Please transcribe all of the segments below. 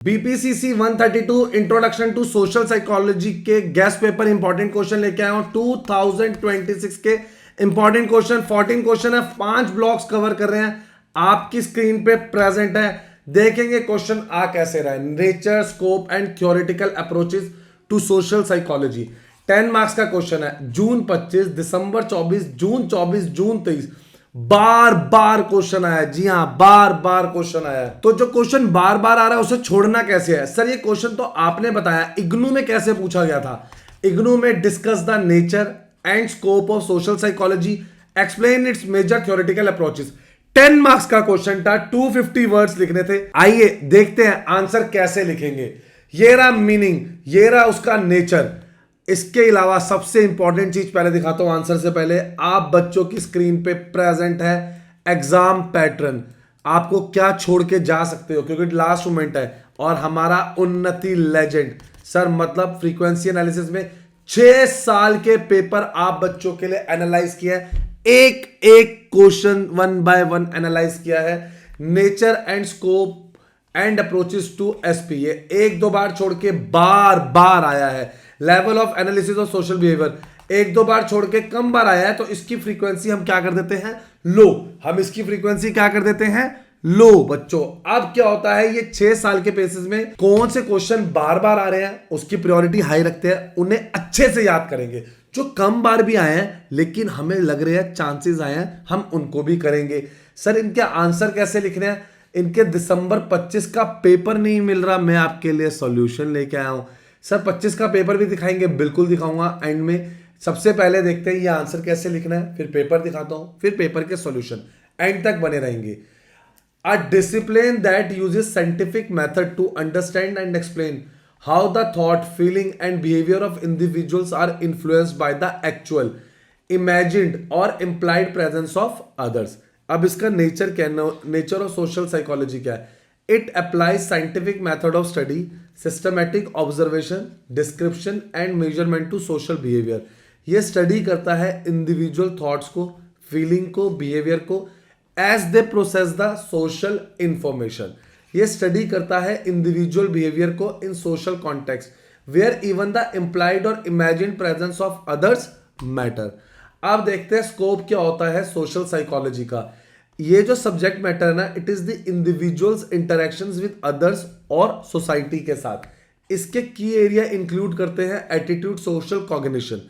बीपीसीसी 132 introduction to social psychology के guest paper important question लेके आया हूं 2026 के इंपॉर्टेंट क्वेश्चन 14 क्वेश्चन है, 5 ब्लॉक्स कवर कर रहे हैं, आपकी स्क्रीन पे प्रेजेंट है। देखेंगे क्वेश्चन आ कैसे रहा है। Nature, scope and theoretical approaches to social psychology 10 marks का क्वेश्चन है। जून 25, दिसंबर 24, जून 24, जून 23 बार बार क्वेश्चन आया। जी हां, बार बार क्वेश्चन आया। तो जो क्वेश्चन बार बार आ रहा है उसे छोड़ना कैसे है? सर ये क्वेश्चन तो आपने बताया, इग्नू में कैसे पूछा गया था? इग्नू में discuss the nature and scope of social psychology, explain its major theoretical approaches. 10 marks का क्वेश्चन था, 250 वर्ड्स लिखने थे। आइए देखते हैं आंसर कैसे लिखेंगे। ये रहा मीनिंग, ये रहा उसका नेचर। इसके अलावा सबसे इंपॉर्टेंट चीज पहले दिखाता हूं आंसर से पहले। आप बच्चों की स्क्रीन पे प्रेजेंट है एग्जाम पैटर्न। आपको क्या छोड़ के जा सकते हो, क्योंकि लास्ट मोमेंट है। और हमारा उन्नति लेजेंड सर, मतलब फ्रीक्वेंसी एनालिसिस में 6 साल के पेपर आप बच्चों के लिए एनालाइज किया है। एक एक क्वेश्चन 1 बाय 1 एनालाइज किया है। Nature and scope and approaches to SP, ये 1-2 बार छोड़ के बार बार आया है। Level of analysis of social behaviour 1-2 बार छोड़ के कम बार आया है, तो इसकी फ्रीक्वेंसी हम क्या कर देते हैं? लो। हम इसकी फ्रीक्वेंसी क्या कर देते हैं? लो बच्चों। अब क्या होता है, ये 6 साल के बेसिस में कौन से क्वेश्चन बार बार आ रहे हैं उसकी प्रायोरिटी हाई रखते हैं, उन्हें अच्छे से याद करेंगे। जो कम बार भी आए हैं लेकिन हमें लग रहे हैं चांसेस आए हैं, हम उनको भी करेंगे। सर इनके आंसर कैसे लिखने हैं? इनके दिसंबर 25 का पेपर नहीं मिल रहा, मैं आपके लिए सॉल्यूशन लेके आया हूं। सर 25 का पेपर भी दिखाएंगे, बिल्कुल दिखाऊंगा एंड में। सबसे पहले देखते हैं ये आंसर कैसे लिखना है, फिर पेपर दिखाता हूं, फिर पेपर के सॉल्यूशन। एंड तक बने रहेंगे। A discipline that uses scientific method to understand and explain how the thought, feeling and behaviour of individuals are influenced by the actual, imagined और इम्प्लाइड प्रेजेंस ऑफ अदर्स। अब इसका nature क्या है? Nature of social psychology क्या है? It applies scientific method of study, systematic observation, description and measurement to social behaviour. ये study करता है इंडिविजुअल थॉट्स को, फीलिंग को, बिहेवियर को as they process the social information. ये स्टडी करता है इंडिविजुअल बिहेवियर को in social context where even the implied और imagined presence of others matter. अब देखते हैं स्कोप क्या होता है सोशल साइकोलॉजी का। ये जो सब्जेक्ट मैटर है ना, it is the individuals interactions with others और सोसाइटी के साथ। इसके की एरिया इंक्लूड करते हैं attitude, social cognition,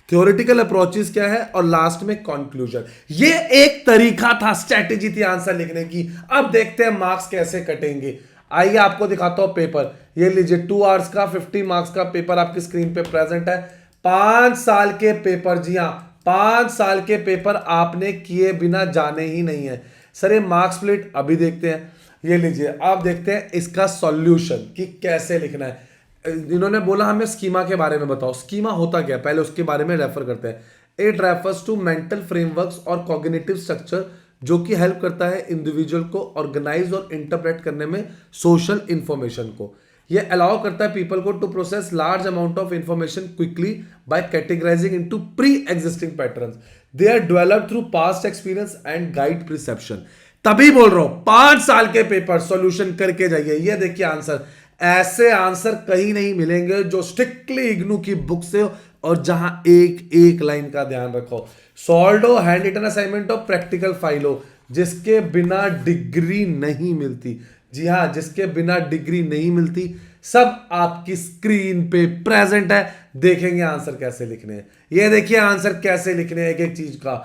theoretical approaches क्या है, और लास्ट में कंक्लूजन। ये एक तरीका था, स्ट्रेटेजी थी आंसर लिखने की। अब देखते हैं मार्क्स कैसे कटेंगे। आइए आपको दिखाता हूं पेपर। ये लीजिए 2 आवर्स का 50 मार्क्स का पेपर आपकी स्क्रीन पे प्रेजेंट है। 5 साल के पेपर, जी हां 5 साल के पेपर आपने किए बिना जाने ही नहीं है। सर ये मार्क्स स्प्लिट अभी देखते हैं। ये लीजिए, आप देखते हैं इसका सॉल्यूशन कि कैसे लिखना है। इन्होंने बोला हमें स्कीमा के बारे में बताओ। स्कीमा होता क्या, पहले उसके बारे में रेफर करते हैं। It refers to mental frameworks और कॉग्निटिव स्ट्रक्चर जो कि हेल्प करता है इंडिविजुअल को ऑर्गेनाइज और इंटरप्रेट करने में सोशल इंफॉर्मेशन को। ये अलाउ करता है पीपल को to process large amount of information quickly by categorising into pre existing patterns. They are developed through past experience and guide perception. तभी बोल रहा हूं 5 साल के पेपर सॉल्यूशन करके जाइए। ये देखिए आंसर, ऐसे आंसर कहीं नहीं मिलेंगे जो स्ट्रिक्टली इग्नू की बुक से और जहां एक एक लाइन का ध्यान रखो। सॉल्व हो, हैंड रिटन असाइनमेंट हो, प्रैक्टिकल फाइल हो, जिसके बिना डिग्री नहीं मिलती। जी हां, जिसके बिना डिग्री नहीं मिलती, सब आपकी स्क्रीन पे प्रेजेंट है। देखेंगे आंसर कैसे लिखने हैं। ये देखिए आंसर कैसे लिखने हैं एक एक चीज का।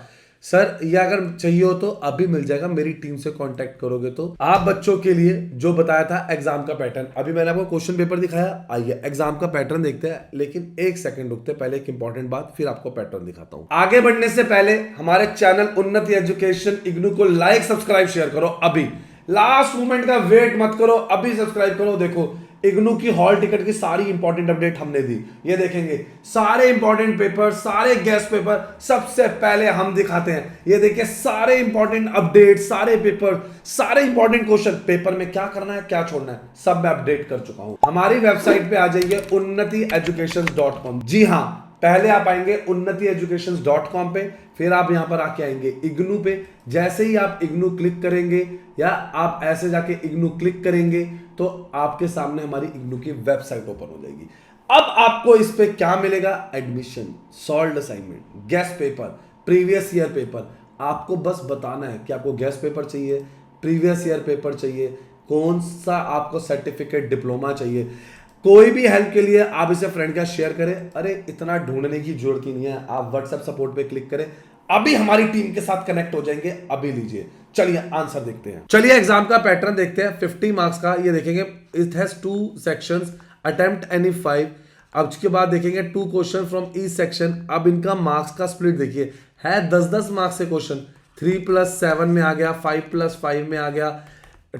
सर ये अगर चाहिए हो तो अभी मिल जाएगा, मेरी टीम से कांटेक्ट करोगे तो। आप बच्चों के लिए जो बताया था एग्जाम का पैटर्न, अभी मैंने आपको क्वेश्चन पेपर दिखाया। आइए एग्जाम का पैटर्न देखते हैं, लेकिन 1 सेकंड रुकते पहले एक इंपॉर्टेंट बात, फिर आपको पैटर्न दिखाता हूं। आगे बढ़ने से पहले हमारे चैनल उन्नति एजुकेशन इग्नू को लाइक, सब्सक्राइब, शेयर करो अभी। लास्ट मोमेंट का वेट मत करो, अभी सब्सक्राइब करो। देखो इग्नू की हॉल टिकट की सारी इंपॉर्टेंट अपडेट हमने दी। ये देखेंगे सारे इंपॉर्टेंट पेपर, सारे गेस्ट पेपर सबसे पहले हम दिखाते हैं। ये देखिए सारे इंपॉर्टेंट अपडेट, सारे पेपर, सारे इंपॉर्टेंट क्वेश्चन, पेपर में क्या करना है क्या छोड़ना है सब मैं अपडेट कर चुका हूं। हमारी वेबसाइट पे आ जाइए unnatieducation.com। जी हां, पहले आप आएंगे unnatieducations.com पे, फिर आप यहां पर आके आएंगे इग्नू पे। जैसे ही आप इग्नू क्लिक करेंगे या आप ऐसे जाके इग्नू क्लिक करेंगे तो आपके सामने हमारी इग्नू की वेबसाइट ओपन हो जाएगी। अब आपको इस पे क्या मिलेगा? Admission, solved assignment, guest paper, previous year paper. आपको बस बताना है कि आपको गेस्ट पेपर चाहिए, प्रीवियस ईयर पेपर चाहिए, कौन सा आपको सर्टिफिकेट, डिप्लोमा चाहिए। कोई भी हेल्प के लिए आप इसे फ्रेंड का शेयर करें। अरे इतना ढूंढने की जरूरत ही नहीं है, आप व्हाट्सएप सपोर्ट पे क्लिक करें, अभी हमारी टीम के साथ कनेक्ट हो जाएंगे, अभी लीजिए। चलिए आंसर देखते हैं। चलिए एग्जाम का पैटर्न देखते हैं। 50 मार्क्स का ये देखेंगे, it has 2 sections, attempt any 5। अब उसके बाद देखेंगे 2 क्वेश्चन फ्रॉम ईच सेक्शन। अब इनका मार्क्स का स्प्लिट देखिए, है 10-10 मार्क्स से क्वेश्चन। 3+7 में आ गया, 5+5 में आ गया,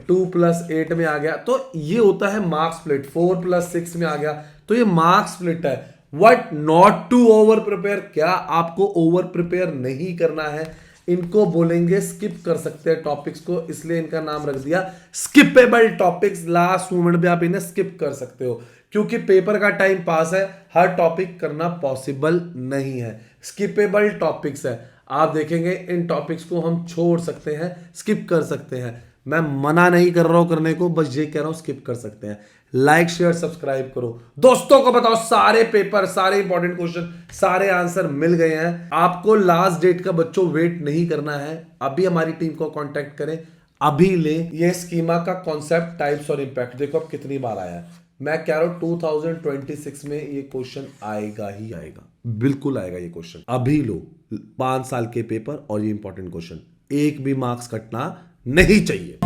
2+8 में आ गया। तो ये होता है मार्क्स स्प्लिट। 4+6 में आ गया, तो ये मार्क्स स्प्लिट है। What not to over prepare, क्या आपको ओवर प्रिपेयर नहीं करना है। इनको बोलेंगे स्किप कर सकते हैं टॉपिक्स को, इसलिए इनका नाम रख दिया स्किपेबल टॉपिक्स। लास्ट मोमेंट पे आप इन्हें स्किप कर सकते हो, क्योंकि पेपर का टाइम पास है, हर टॉपिक करना पॉसिबल नहीं है। स्किपेबल टॉपिक्स है, आप देखेंगे इन टॉपिक्स को हम छोड़ सकते हैं, स्किप कर सकते हैं। मैं मना नहीं कर रहा हूं करने को, बस ये कह रहा हूं स्किप कर सकते हैं। लाइक शेयर सब्सक्राइब करो, दोस्तों को बताओ सारे पेपर, सारे इंपॉर्टेंट क्वेश्चन, सारे आंसर मिल गए हैं। आपको लास्ट डेट का बच्चों वेट नहीं करना है, अभी हमारी टीम को कांटेक्ट करें, अभी ले। ये स्कीमा का कॉन्सेप्ट, टाइप्स और इंपैक्ट देखो अब कितनी बार आया है। मैं कह रहा हूं 2026 में ये क्वेश्चन आएगा ही आएगा, बिल्कुल आएगा ये क्वेश्चन। अभी लो 5 साल के पेपर और ये इंपॉर्टेंट क्वेश्चन, एक भी मार्क्स कटना नहीं चाहिए।